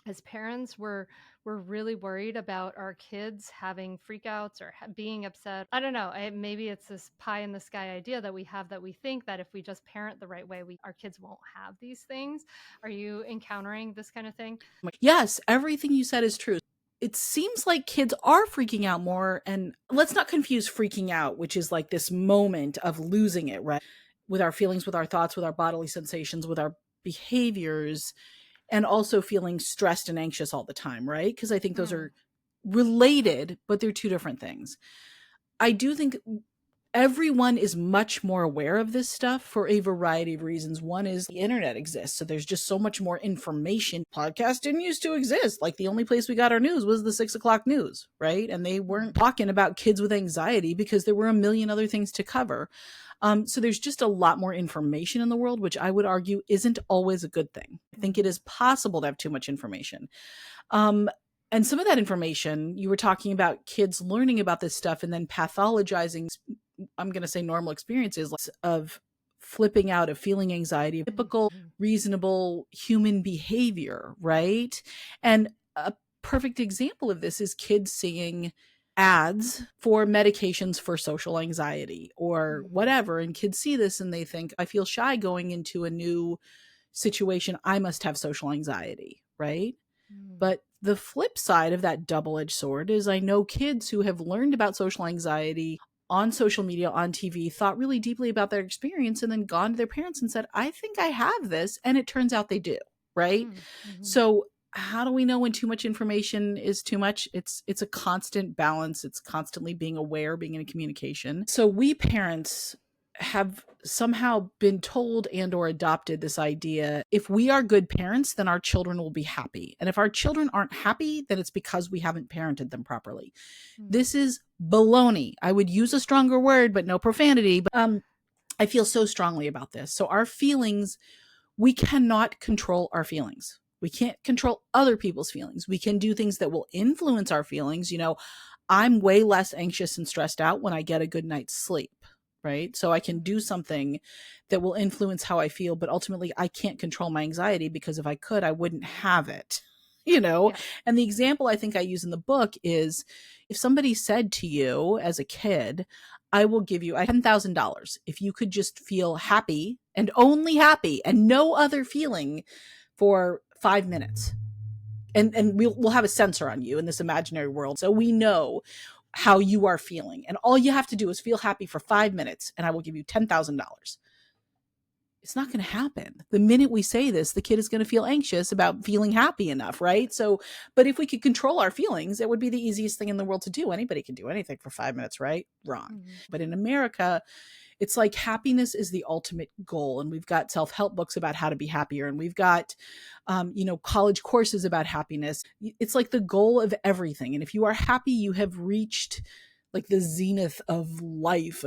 as parents, we're really worried about our kids having freakouts or being upset. I don't know. Maybe it's this pie in the sky idea that we have, that we think that if we just parent the right way, our kids won't have these things. Are you encountering this kind of thing? Yes, everything you said is true. It seems like kids are freaking out more. And let's not confuse freaking out, which is like this moment of losing it, right? With our feelings, with our thoughts, with our bodily sensations, with our behaviors, and also feeling stressed and anxious all the time, right? Because I think those Mm, are related, but they're two different things. I do think everyone is much more aware of this stuff for a variety of reasons. One is the internet exists, so there's just so much more information. Podcasts didn't used to exist. Like the only place we got our news was the 6 o'clock news, right? And they weren't mhm, talking about kids with anxiety because there were a million other things to cover. So there's just a lot more information in the world, which I would argue isn't always a good thing. I think it mhm, is possible to have too much information. Um, and some of that information, you were talking about kids learning about this stuff and then pathologizing, I'm going to say normal experiences of flipping out, of feeling anxiety, typical, mhm, reasonable human behavior, right? And a perfect example of this is kids seeing ads for medications for social anxiety or mhm, whatever. And kids see this and they think, I feel shy going into a new situation. I must have social anxiety, right? mhm, But the flip side of that double edged sword is I know kids who have learned about social anxiety on social media, on TV, thought really deeply about their experience, and then gone to their parents and said, I think I have this. And it turns out they do. Right. mhm, mhm. So, how do we know when too much information is too much? It's a constant balance. It's constantly being aware, being in communication. So we parents have somehow been told and or adopted this idea, if we are good parents, then our children will be happy, and if our children aren't happy, then it's because we haven't parented them properly. Mm, This is baloney. I would use a stronger word, but no profanity. But I feel so strongly about this. So our feelings, we cannot control our feelings. We can't control other people's feelings. We can do things that will influence our feelings. I'm way less anxious and stressed out when I get a good night's sleep, right? So I can do mhm. something that will influence how I feel, but ultimately I can't control my anxiety, because if I could, I wouldn't have it. You know, Yeah. and the example I think I use in the book is, if somebody said to you as a kid, I will give you $10,000 if you could just feel happy and only happy and no other feeling for 5 minutes, and we'll have a sensor on you in this imaginary world, so we know how you are feeling, and all you have to do is feel happy for 5 minutes and I will give you $10,000. It's not going to happen. The minute we say this, the kid is going to feel anxious about feeling happy enough, right? So, but if we could control our feelings, it would be the easiest thing in the world to do. Anybody can do anything for 5 minutes, right? Wrong. Mhm, But in America, it's like happiness is the ultimate goal, and we've got self-help books about how to be happier, and we've got college courses about happiness. It's like the goal of everything, and if you are happy, you have reached like the zenith of life.